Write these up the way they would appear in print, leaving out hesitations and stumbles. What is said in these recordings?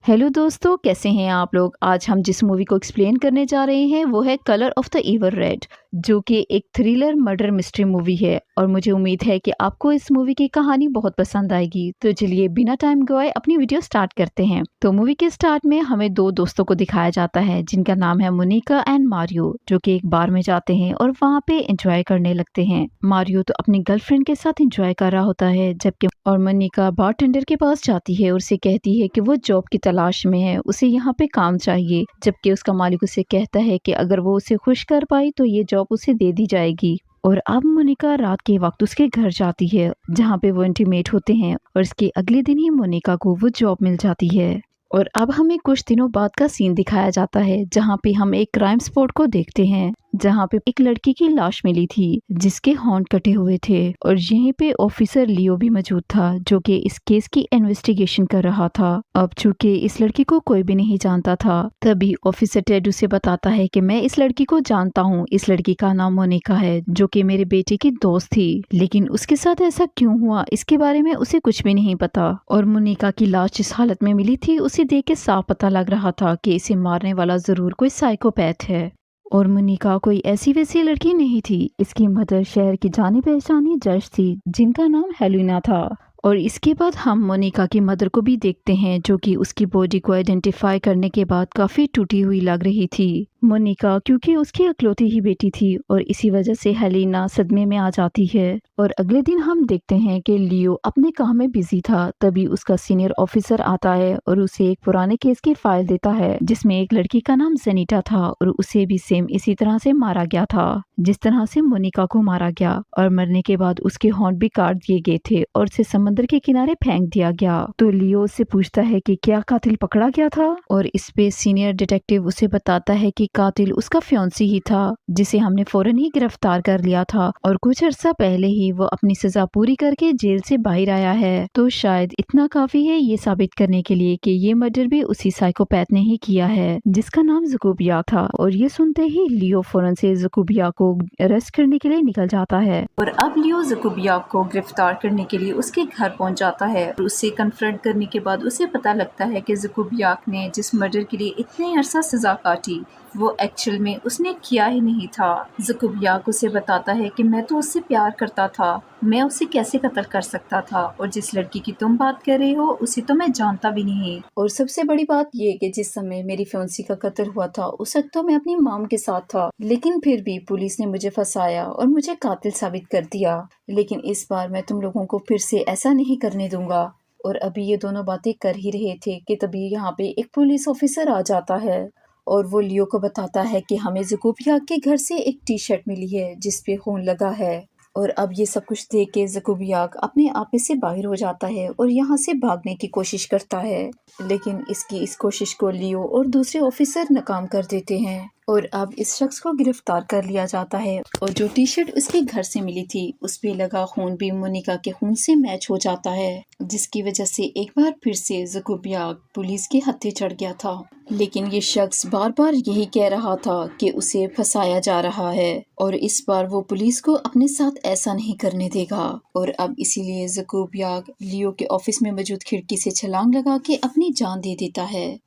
Hello दोस्तों, कैसे हैं आप लोग। आज हम जिस मूवी को एक्सप्लेन करने जा रहे हैं वो है colour of the evil red, जो कि एक थ्रिलर मर्डर मिस्ट्री मूवी है। और मुझे उम्मीद है कि आपको इस मूवी की कहानी बहुत पसंद आएगी। तो चलिए बिना टाइम गवाए अपनी वीडियो स्टार्ट करते हैं। तो मूवी के स्टार्ट में हमें दो दोस्तों को दिखाया जाता है जिनका नाम है मोनिका एंड मारियो, जो कि एक बार में जाते हैं और वहाँ पे एंजॉय करने लगते हैं। मारियो तो अपनी गर्लफ्रेंड के साथ एंजॉय कर रहा होता है, जबकि और मोनिका बारटेंडर के पास जाती है और उसे कहती है कि वो जॉब की तलाश में है, उसे यहाँ पे काम चाहिए। जबकि उसका मालिक उसे कहता है कि अगर वो उसे खुश कर पाई तो ये जॉब उसे दे दी जाएगी। और अब मोनिका रात के वक्त उसके घर जाती है जहाँ पे वो इंटीमेट होते हैं, और इसके अगले दिन ही मोनिका को वो जॉब मिल जाती है। और अब हमें कुछ दिनों बाद का सीन दिखाया जाता है जहाँ पे हम एक क्राइम स्पॉट को देखते हैं, जहाँ पे एक लड़की की लाश मिली थी जिसके होंठ कटे हुए थे। और यहीं पे ऑफिसर लियो भी मौजूद था, जो कि इस केस की इन्वेस्टिगेशन कर रहा था। अब चूंकि इस लड़की को कोई भी नहीं जानता था, तभी ऑफिसर टेड उसे बताता है कि मैं इस लड़की को जानता हूँ, इस लड़की का नाम मोनिका है, जो कि मेरे बेटे की दोस्त थी। लेकिन उसके साथ ऐसा क्यों हुआ इसके बारे में उसे कुछ भी नहीं पता। और मोनिका की लाश जिस हालत में मिली थी उसे देख के साफ पता लग रहा था कि इसे मारने वाला जरूर कोई साइकोपैथ है। और मोनिका कोई ऐसी वैसी लड़की नहीं थी। इसकी मदर शहर की जानी पहचानी जज थी जिनका नाम हेलिना था। और इसके बाद हम मोनिका की मदर को भी देखते हैं, जो कि उसकी बॉडी को आइडेंटिफाई करने के बाद काफी टूटी हुई लग रही थी। मोनिका क्योंकि उसकी इकलौती ही बेटी थी और इसी वजह से हेलिना सदमे में आ जाती है। और अगले दिन हम देखते हैं कि लियो अपने काम में बिजी था, तभी उसका सीनियर ऑफिसर आता है और उसे एक पुराने केस की फाइल देता है जिसमें एक लड़की का नाम जेनिटा था और उसे भी सेम इसी तरह से मारा गया था जिस तरह से मोनिका को मारा गया। और मरने के बाद उसके होंठ भी काट दिए गए थे और उसे समंदर के किनारे फेंक दिया गया। तो लियो से पूछता है कि क्या कातिल पकड़ा गया था, और इस पे सीनियर डिटेक्टिव उसे बताता है कि कातिल उसका फियांसी ही था, जिसे हमने फौरन ही गिरफ्तार कर लिया था और कुछ अर्सा पहले ही वो अपनी सजा पूरी करके जेल से बाहर आया है। तो शायद इतना काफी है ये साबित करने के लिए कि ये मर्डर भी उसी साइकोपैथ ने ही किया है जिसका नाम जकूबिया था। और ये सुनते ही लियो फौरन से जकूबिया को अरेस्ट करने के लिए निकल जाता है। और अब लियो जकूबिया को गिरफ्तार करने के लिए उसके घर पहुंच जाता है और उससे कन्फ्रंट करने के बाद उसे पता लगता है कि जकूबिया ने जिस मर्डर के लिए इतने अरसा सजा काटी वो एक्चुअल में उसने किया ही नहीं था। जकूबियाक उसे बताता है कि मैं तो उससे प्यार करता था, मैं उसे कैसे कत्ल कर सकता था, और जिस लड़की की तुम बात कर रहे हो उसे तो मैं जानता भी नहीं। और सबसे बड़ी बात ये कि जिस समय मेरी फियांसी का कत्ल हुआ था उस वक्त तो मैं अपनी मॉम के साथ था, लेकिन फिर भी पुलिस ने मुझे फंसाया और मुझे कातिल साबित कर दिया। लेकिन इस बार मैं तुम लोगों को फिर से ऐसा नहीं करने दूंगा। और अभी ये दोनों बातें कर ही रहे थे कि तभी यहाँ पे एक पुलिस ऑफिसर आ जाता है और वो लियो को बताता है कि हमें जकूबिया के घर से एक टी शर्ट मिली है जिसपे खून लगा है। और अब ये सब कुछ देख के जकूबियाक अपने आप से बाहर हो जाता है और यहाँ से भागने की कोशिश करता है, लेकिन इसकी इस कोशिश को लियो और दूसरे ऑफिसर नाकाम कर देते हैं। और अब इस शख्स को गिरफ्तार कर लिया जाता है और जो टी शर्ट उसके घर से मिली थी उस पे लगा खून भी मोनिका के खून से मैच हो जाता है, जिसकी वजह से एक बार फिर से जकूबियाक पुलिस के हत्थे चढ़ गया था। लेकिन ये शख्स बार बार यही कह रहा था कि उसे फंसाया जा रहा है और इस बार वो पुलिस को अपने साथ ऐसा नहीं करने देगा। और अब इसीलिए जकूबियाक लियो के ऑफिस में मौजूद खिड़की से छलांग लगा के अपनी जान दे देता है।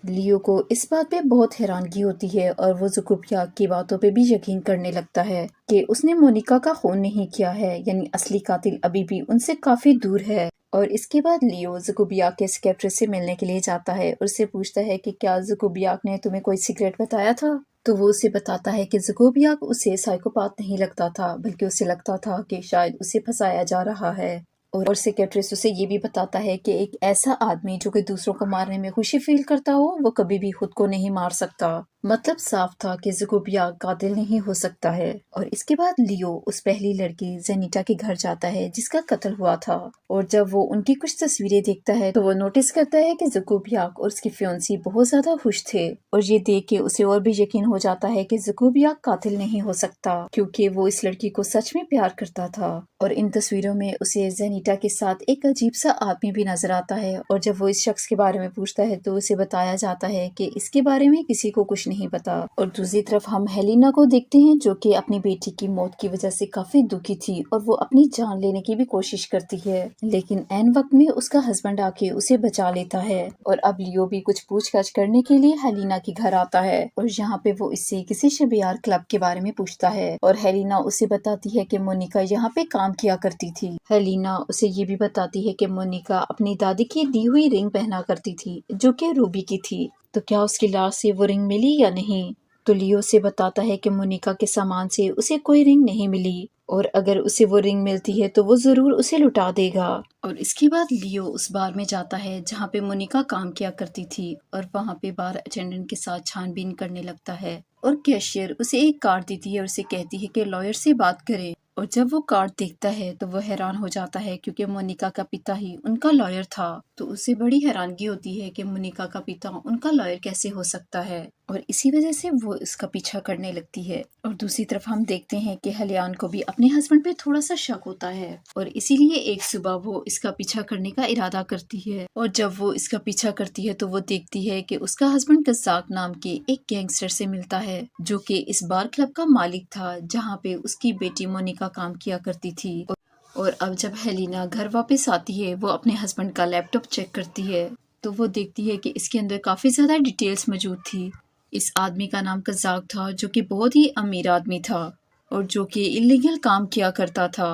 लियो को इस बात पे बहुत हैरानगी होती है और वो जकूबियाक की बातों पे भी यकीन करने लगता है कि उसने मोनिका का खून नहीं किया है, यानी असली कातिल अभी भी उनसे काफी दूर है। और इसके बाद लियो जकूबियाक के सेक्रेटरी से मिलने के लिए जाता है और उससे पूछता है कि क्या जकूबियाक ने तुम्हें कोई सीक्रेट बताया था। तो वो उसे बताता है कि जकूबियाक उसे साइकोपाथ नहीं लगता था, बल्कि उसे लगता था कि शायद उसे फंसाया जा रहा है। और सेक्रेटरीस उसे ये भी बताता है कि एक ऐसा आदमी जो कि दूसरों को मारने में खुशी फील करता हो वो कभी भी खुद को नहीं मार सकता। मतलब साफ था कि जकूबियाक कातिल नहीं हो सकता है। और इसके बाद लियो उस पहली लड़की जेनिटा के घर जाता है जिसका कत्ल हुआ था, और जब वो उनकी कुछ तस्वीरें देखता है तो वो नोटिस करता है कि जकूबियाक और उसकी फियांसी बहुत ज्यादा खुश थे। और ये देख के उसे और भी यकीन हो जाता है कि जकूबियाक कातिल नहीं हो सकता, क्योंकि वो इस लड़की को सच में प्यार करता था। और इन तस्वीरों में उसे जेनिटा के साथ एक अजीब सा आदमी भी नजर आता है, और जब वो इस शख्स के बारे में पूछता है तो उसे बताया जाता है कि इसके बारे में किसी को कुछ नहीं नहीं पता। और दूसरी तरफ हम हेलिना को देखते हैं जो कि अपनी बेटी की मौत की वजह से काफी दुखी थी और वो अपनी जान लेने की भी कोशिश करती है, लेकिन एन वक्त में उसका हस्बैंड आके उसे बचा लेता है। और अब लियो भी कुछ पूछताछ करने के लिए हेलिना के घर आता है और यहाँ पे वो इससे किसी शबियार क्लब के बारे में पूछता है और हेलिना उसे बताती है कि मोनिका यहाँ पे काम किया करती थी। हेलिना उसे ये भी बताती है कि मोनिका अपनी दादी की दी हुई रिंग पहना करती थी जो कि रूबी की थी। तो क्या उसकी लाश से वो रिंग मिली या नहीं? तो लियो से बताता है कि मोनिका के सामान से उसे कोई रिंग नहीं मिली और अगर उसे वो रिंग मिलती है तो वो जरूर उसे लुटा देगा। और इसके बाद लियो उस बार में जाता है जहाँ पे मोनिका काम किया करती थी और वहाँ पे बार अटेंडेंट के साथ छानबीन करने लगता है और कैशियर उसे एक कार्ड देती है और उसे कहती है कि लॉयर से बात करे। और जब वो कार्ड देखता है तो वो हैरान हो जाता है क्योंकि मोनिका का पिता ही उनका लॉयर था। तो उसे बड़ी हैरानगी होती है कि मोनिका का पिता उनका लॉयर कैसे हो सकता है और इसी वजह से वो इसका पीछा करने लगती है। और दूसरी तरफ हम देखते हैं कि हलियान को भी अपने हस्बैंड पे थोड़ा सा शक होता है और इसीलिए एक सुबह वो इसका पीछा करने का इरादा करती है। और जब वो इसका पीछा करती है तो वो देखती है कि उसका हस्बैंड कज़ाक नाम के एक गैंगस्टर से मिलता है जो कि इस बार क्लब का मालिक था जहाँ पे उसकी बेटी मोनिका काम किया करती थी। और अब जब हेलिना घर वापस आती है वो अपने हस्बैंड का लैपटॉप चेक करती है तो वो देखती है कि इसके अंदर काफी ज्यादा डिटेल्स मौजूद थी। इस आदमी का नाम कज़ाक था जो कि बहुत ही अमीर आदमी था और जो कि इलीगल काम किया करता था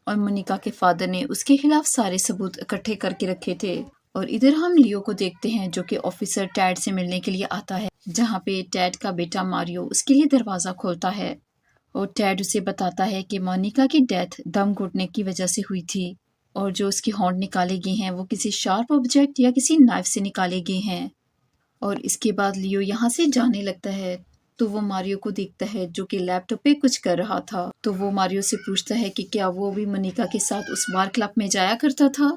और मोनिका के फादर ने उसके खिलाफ सारे सबूत इकट्ठे करके रखे थे। और इधर हम लियो को देखते हैं जो कि ऑफिसर टैड से मिलने के लिए आता है जहाँ पे टैड का बेटा मारियो उसके लिए दरवाजा खोलता है और टैड उसे बताता है कि मोनिका की डेथ दम घुटने की वजह से हुई थी और जो उसके होंठ निकाले गए हैं वो किसी शार्प ऑब्जेक्ट या किसी नाइफ से निकाले गए हैं। और इसके बाद लियो यहाँ से जाने लगता है तो वो मारियो को देखता है जो कि लैपटॉप पे कुछ कर रहा था। तो वो मारियो से पूछता है कि क्या वो भी मोनिका के साथ उस बार क्लब में जाया करता था,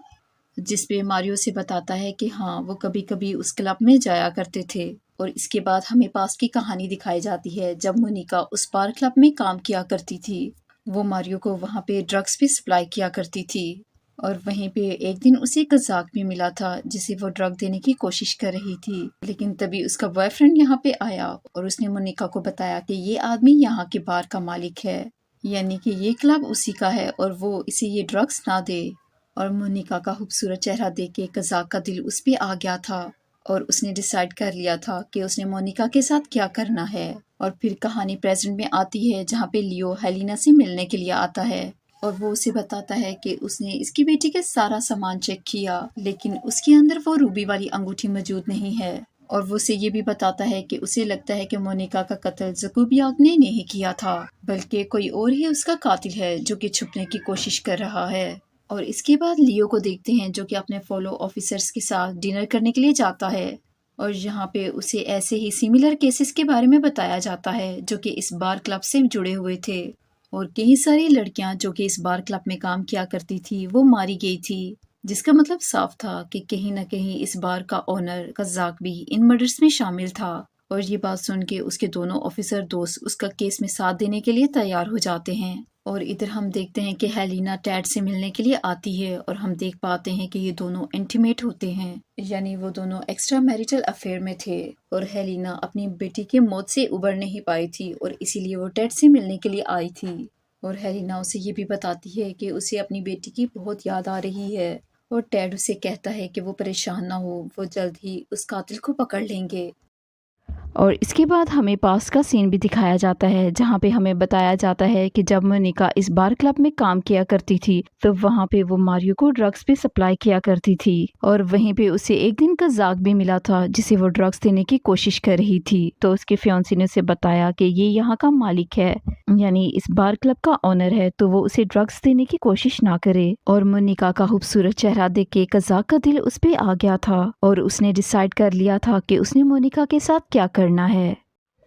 जिसपे मारियो से बताता है कि हाँ वो कभी कभी उस क्लब में जाया करते थे। और इसके बाद हमें पास की कहानी दिखाई जाती है जब मोनिका उस बार क्लब में काम किया करती थी। वो मारियो को वहाँ पे ड्रग्स भी सप्लाई किया करती थी और वहीं पे एक दिन उसे कज़ाक भी मिला था जिसे वो ड्रग देने की कोशिश कर रही थी। लेकिन तभी उसका बॉयफ्रेंड यहाँ पे आया और उसने मोनिका को बताया कि ये आदमी यहाँ के बार का मालिक है, यानी कि ये क्लब उसी का है और वो इसे ये ड्रग्स ना दे। और मोनिका का खूबसूरत चेहरा देख के कज़ाक का दिल उस पे आ गया था और उसने डिसाइड कर लिया था कि उसने मोनिका के साथ क्या करना है। और फिर कहानी प्रेजेंट में आती है जहाँ पे लियो हेलिना से मिलने के लिए आता है और वो उसे बताता है कि उसने इसकी बेटी के सारा सामान चेक किया लेकिन उसके अंदर वो रूबी वाली अंगूठी मौजूद नहीं है। और वो उसे ये भी बताता है कि उसे लगता है कि मोनिका का कत्ल ज़कूबियाक ने नहीं किया था बल्कि कोई और ही उसका कातिल है जो कि छुपने की कोशिश कर रहा है। और इसके बाद लियो को देखते हैं जो कि अपने फॉलो ऑफिसर्स के साथ डिनर करने के लिए जाता है और यहाँ पे उसे ऐसे ही सिमिलर केसेस के बारे में बताया जाता है जो कि इस बार क्लब से जुड़े हुए थे और कई सारी लड़कियां जो कि इस बार क्लब में काम किया करती थी वो मारी गई थी, जिसका मतलब साफ था कि कहीं न कहीं इस बार का ओनर कज़ाक भी इन मर्डर्स में शामिल था। और ये बात सुन के उसके दोनों ऑफिसर दोस्त उसका केस में साथ देने के लिए तैयार हो जाते हैं। और इधर हम देखते हैं कि हेलिना टैड से मिलने के लिए आती है और हम देख पाते हैं कि ये दोनों इंटीमेट होते हैं, यानी वो दोनों एक्स्ट्रा मैरिटल अफेयर में थे। और हेलिना अपनी बेटी की मौत से उबर नहीं पाई थी और इसीलिए वो टैड से मिलने के लिए आई थी। और हेलिना उसे ये भी बताती है कि उसे अपनी बेटी की बहुत याद आ रही है और टैड उसे कहता है कि वो परेशान ना हो, वो जल्द ही उस कातिल को पकड़ लेंगे। और इसके बाद हमें पास का सीन भी दिखाया जाता है जहाँ पे हमें बताया जाता है कि जब मोनिका इस बार क्लब में काम किया करती थी तो वहाँ पे वो मारियो को ड्रग्स भी सप्लाई किया करती थी और वहीं पे उसे एक दिन कज़ाक भी मिला था जिसे वो ड्रग्स देने की कोशिश कर रही थी। तो उसके फियांसी ने उसे बताया कि ये यहाँ का मालिक है, यानी इस बार क्लब का ओनर है, तो वो उसे ड्रग्स देने की कोशिश ना करे। और मोनिका का खूबसूरत चेहरा देख के कज़ाक का दिल उस पे आ गया था और उसने डिसाइड कर लिया था कि उसने मोनिका के साथ क्या करना है।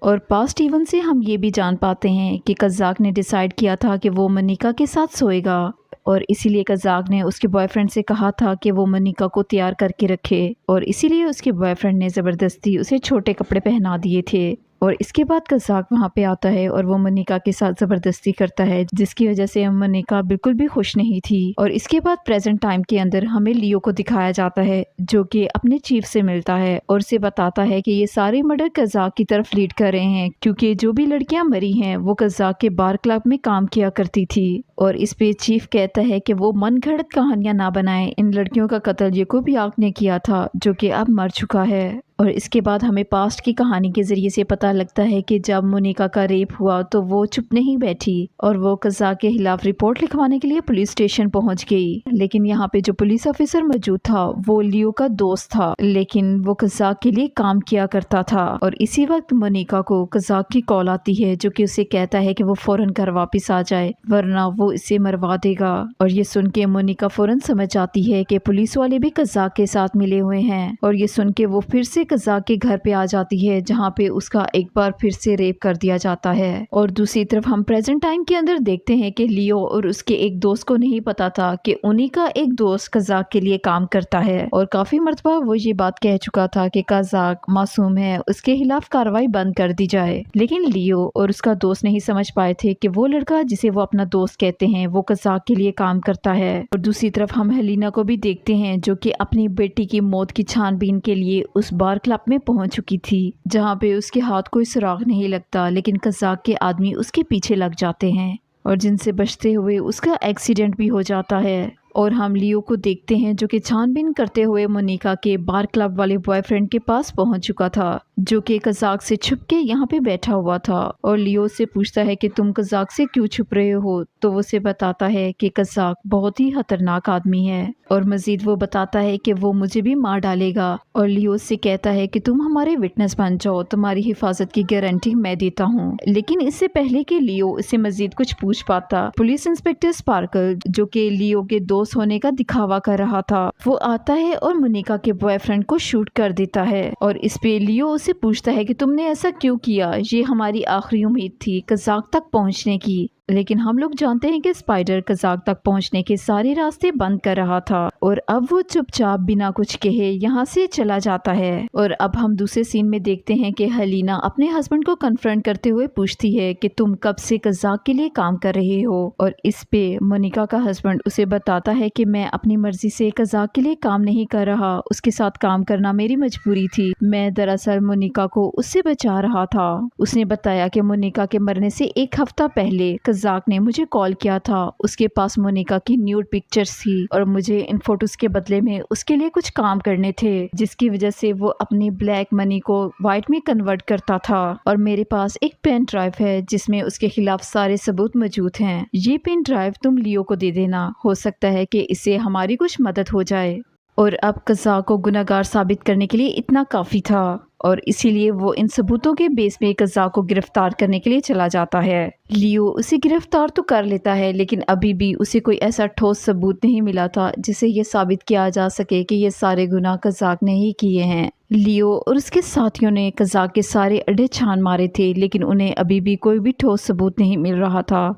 और पास्ट इवेंट से हम ये भी जान पाते हैं कि कज़ाक ने डिसाइड किया था कि वो मोनिका के साथ सोएगा और इसीलिए कज़ाक ने उसके बॉयफ्रेंड से कहा था कि वो मोनिका को तैयार करके रखे और इसीलिए उसके बॉयफ्रेंड ने ज़बरदस्ती उसे छोटे कपड़े पहना दिए थे और इसके बाद कज़ाक वहाँ पे आता है और वो मोनिका के साथ ज़बरदस्ती करता है, जिसकी वजह से मोनिका बिल्कुल भी खुश नहीं थी। और इसके बाद प्रेजेंट टाइम के अंदर हमें लियो को दिखाया जाता है, जो कि अपने चीफ से मिलता है और उसे बताता है कि ये सारे मर्डर कज़ाक की तरफ लीड कर रहे हैं, क्योंकि जो भी लड़कियां मरी हैं वो कज़ाक के बार क्लब में काम किया करती थी। और इस पे चीफ कहता है कि वो मनगढ़ंत कहानियां ना बनाएं, इन लड़कियों का कत्ल याकूबियाक ने किया था, जो कि अब मर चुका है। और इसके बाद हमें पास्ट की कहानी के जरिए से पता लगता है कि जब मोनिका का रेप हुआ तो वो चुप नहीं बैठी और वो कज़ाक के खिलाफ रिपोर्ट लिखवाने के लिए पुलिस स्टेशन पहुंच गई। लेकिन यहाँ पे जो पुलिस ऑफिसर मौजूद था वो लियो का दोस्त था, लेकिन वो कज़ाक के लिए काम किया करता था। और इसी वक्त मोनिका को कज़ाक की कॉल आती है, जो कि उसे कहता है कि वो फौरन घर वापिस आ जाए वरना वो इसे मरवा देगा। और ये सुन के मोनिका फौरन समझ जाती है कि पुलिस वाले भी कज़ाक के साथ मिले हुए हैं। और ये सुन के वो फिर से कज़ाक के घर पे आ जाती है, जहाँ पे उसका एक बार फिर से रेप कर दिया जाता है। और दूसरी तरफ हम प्रेजेंट टाइम के अंदर देखते हैं कि लियो और उसके एक दोस्त को नहीं पता था कि उन्हीं का एक दोस्त कज़ाक के लिए काम करता है। और काफी मर्तबा वो ये बात कह चुका था कि कज़ाक मासूम है, उसके खिलाफ कार्रवाई बंद कर दी जाए। लेकिन लियो और उसका दोस्त नहीं समझ पाए थे कि वो लड़का जिसे वो अपना दोस्त कहते हैं वो कज़ाक के लिए काम करता है। और दूसरी तरफ हम हेलिना को भी देखते हैं, जो कि अपनी बेटी की मौत की छानबीन के लिए उस बार क्लब में पहुंच चुकी थी, जहां पे उसके हाथ कोई सुराग नहीं लगता, लेकिन कज़ाक के आदमी उसके पीछे लग जाते हैं और जिनसे बचते हुए उसका एक्सीडेंट भी हो जाता है। और हम लियो को देखते हैं, जो कि छानबीन करते हुए मोनिका के बार क्लब वाले बॉयफ्रेंड के पास पहुंच चुका था, जो कि कज़ाक से छुप के यहाँ पे बैठा हुआ था। और लियो से पूछता है कि तुम कज़ाक से क्यों छुप रहे हो, तो वो उसे बताता है कि कज़ाक बहुत ही खतरनाक आदमी है और मजीद वो बताता है कि वो मुझे भी मार डालेगा। और लियो से कहता है कि तुम हमारे विटनेस बन जाओ, तुम्हारी हिफाजत की गारंटी मैं देता हूँ। लेकिन इससे पहले कि लियो इससे मजीद कुछ पूछ पाता, पुलिस इंस्पेक्टर स्पार्कल, जो कि लियो के दोस्त होने का दिखावा कर रहा था, वो आता है और मोनिका के बॉयफ्रेंड को शूट कर देता है। और इस पे लियो उसे पूछता है कि तुमने ऐसा क्यों किया, ये हमारी आखिरी उम्मीद थी कज़ाक तक पहुंचने की। लेकिन हम लोग जानते हैं कि स्पाइडर कज़ाक तक पहुंचने के सारे रास्ते बंद कर रहा था और अब वो चुपचाप बिना कुछ कहे यहाँ से चला जाता है। और अब हम दूसरे सीन में देखते हैं कि हेलिना अपने हस्बैंड को कन्फ्रंट करते हुए पूछती है कि तुम कब से कज़ाक के लिए काम कर रहे हो। और इस पे मोनिका का हस्बैंड उसे बताता है कि मैं अपनी मर्जी से कज़ाक के लिए काम नहीं कर रहा, उसके साथ काम करना मेरी मजबूरी थी। मैं दरअसल मोनिका को उससे बचा रहा था। उसने बताया कि मोनिका के मरने से एक हफ्ता पहले कज़ाक ने मुझे कॉल किया था, उसके पास मोनिका की न्यूड पिक्चर्स थी और मुझे इन फोटोज के बदले में उसके लिए कुछ काम करने थे, जिसकी वजह से वो अपनी ब्लैक मनी को व्हाइट में कन्वर्ट करता था। और मेरे पास एक पेन ड्राइव है जिसमें उसके खिलाफ सारे सबूत मौजूद हैं। ये पेन ड्राइव तुम लियो को दे देना, हो सकता है कि इससे हमारी कुछ मदद हो जाए। और अब कज़ाक को गुनहगार साबित करने के लिए इतना काफी था और इसीलिए वो इन सबूतों के बेस में कज़ाक को गिरफ्तार करने के लिए चला जाता है। लियो उसे गिरफ्तार तो कर लेता है, लेकिन अभी भी उसे कोई ऐसा ठोस सबूत नहीं मिला था जिसे ये साबित किया जा सके कि ये सारे गुनाह कज़ाक ने ही किए हैं। लियो और उसके साथियों ने कज़ाक के सारे अड्डे छान मारे थे, लेकिन उन्हें अभी भी कोई भी ठोस सबूत नहीं मिल रहा था।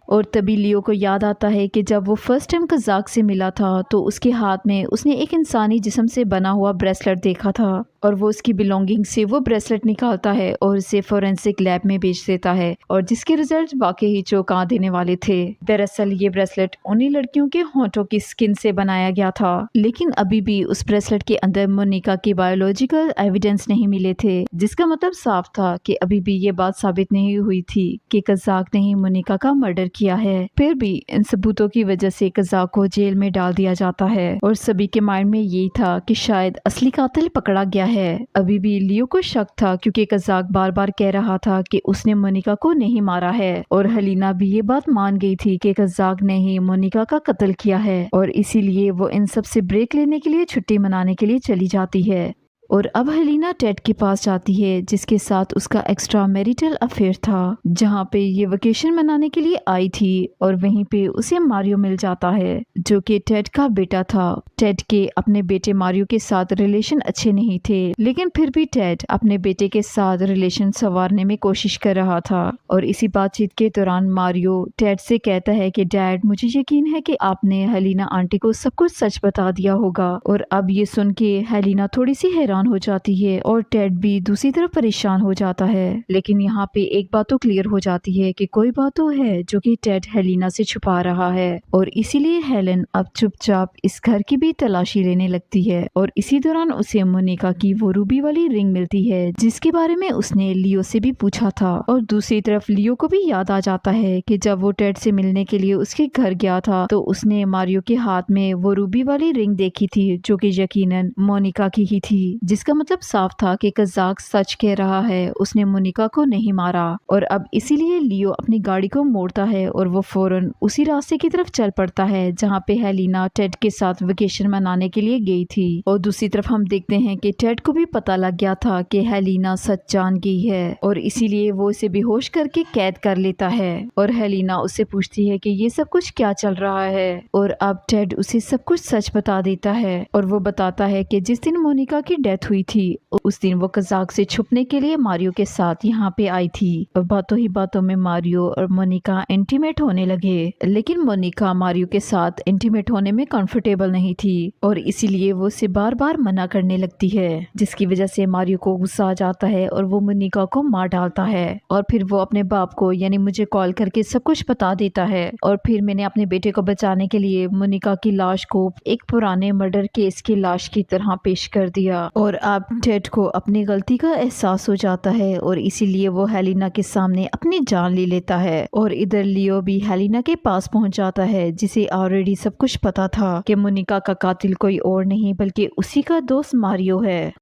और तभी लियो को याद आता है कि जब वो फर्स्ट टाइम कज़ाक से मिला था तो उसके हाथ में उसने एक इंसानी जिस्म से बना हुआ ब्रेसलेट देखा था और वो उसकी बिलोंगिंग से वो ब्रेसलेट निकालता है और उसे फोरेंसिक लैब में भेज देता है, और जिसके रिजल्ट वाकई ही चौंका देने वाले थे। दरअसल ये ब्रेसलेट उन्हीं लड़कियों के होंठों की स्किन से बनाया गया था, लेकिन अभी भी उस ब्रेसलेट के अंदर मोनिका के बायोलॉजिकल एविडेंस नहीं मिले थे, जिसका मतलब साफ था कि अभी भी ये बात साबित नहीं हुई थी कि कज़ाक ने ही मोनिका का मर्डर किया है। फिर भी इन सबूतों की वजह से कज़ाक को जेल में डाल दिया जाता है और सभी के माइंड में यही था कि शायद असली कातिल पकड़ा गया है। अभी भी लियो को शक था क्योंकि कज़ाक बार बार कह रहा था कि उसने मोनिका को नहीं मारा है और हेलिना भी ये बात मान गई थी कि कज़ाक ने ही मोनिका का कत्ल किया है, और इसीलिए वो इन सब से ब्रेक लेने के लिए छुट्टी मनाने के लिए चली जाती है। और अब हेलिना टेड के पास जाती है जिसके साथ उसका एक्स्ट्रा मैरिटल अफेयर था, जहाँ पे ये वेकेशन मनाने के लिए आई थी, और वहीं पे उसे मारियो मिल जाता है जो कि टेड का बेटा था। टेड के अपने बेटे मारियो के साथ रिलेशन अच्छे नहीं थे, लेकिन फिर भी टेड अपने बेटे के साथ रिलेशन संवारने में कोशिश कर रहा था। और इसी बातचीत के दौरान मारियो टेड से कहता है कि डैड, मुझे यकीन है कि आपने हेलिना आंटी को सब कुछ सच बता दिया होगा। और अब ये सुन के हेलिना थोड़ी सी हैरान परेशान हो जाती है और टेड भी दूसरी तरफ परेशान हो जाता है। लेकिन यहाँ पे एक बात तो क्लियर हो जाती है कि कोई बात तो है जो कि टेड हेलिना से छुपा रहा है और इसीलिए हेलन अब चुपचाप इस घर की भी तलाशी लेने लगती है। और इसी दौरान उसे मोनिका की वो रूबी वाली रिंग मिलती है जिसके बारे में उसने लियो से भी पूछा था। और दूसरी तरफ लियो को भी याद आ जाता है कि जब वो टेड से मिलने के लिए उसके घर गया था तो उसने मारियो के हाथ में वो रूबी वाली रिंग देखी थी जो कि यकीनन मोनिका की ही थी, जिसका मतलब साफ था कि कजाक सच कह रहा है, उसने मोनिका को नहीं मारा। और अब इसीलिए लियो अपनी गाड़ी को मोड़ता है और वो फौरन उसी रास्ते की तरफ चल पड़ता है जहाँ पे हेलिना टेड के साथ वेकेशन मनाने के लिए गई थी। और दूसरी तरफ हम देखते हैं कि टेड को भी पता लग गया था कि हेलिना सच जान गई है और इसीलिए वो इसे बेहोश करके कैद कर लेता है। और हेलिना उससे पूछती है कि ये सब कुछ क्या चल रहा है और अब टेड उसे सब कुछ सच बता देता है। और वो बताता है कि जिस दिन मोनिका की डेथ हुई थी उस दिन वो कजाक से छुपने के लिए मारियो के साथ यहाँ पे आई थी। और बातों ही बातों में मारियो और मोनिका इंटीमेट होने लगे, लेकिन मोनिका मारियो के साथ इंटीमेट होने में कंफर्टेबल नहीं थी और इसीलिए वो उसे बार बार मना करने लगती है, जिसकी वजह से मारियो को गुस्सा आ जाता है और वो मोनिका को मार डालता है। और फिर वो अपने बाप को यानी मुझे कॉल करके सब कुछ बता देता है। और फिर मैंने अपने बेटे को बचाने के लिए मोनिका की लाश को एक पुराने मर्डर केस की लाश की तरह पेश कर दिया। और अब टेड को अपनी गलती का एहसास हो जाता है और इसीलिए वो हेलिना के सामने अपनी जान ले लेता है। और इधर लियो भी हेलिना के पास पहुंच जाता है जिसे ऑलरेडी सब कुछ पता था कि मोनिका का कातिल कोई और नहीं बल्कि उसी का दोस्त मारियो है।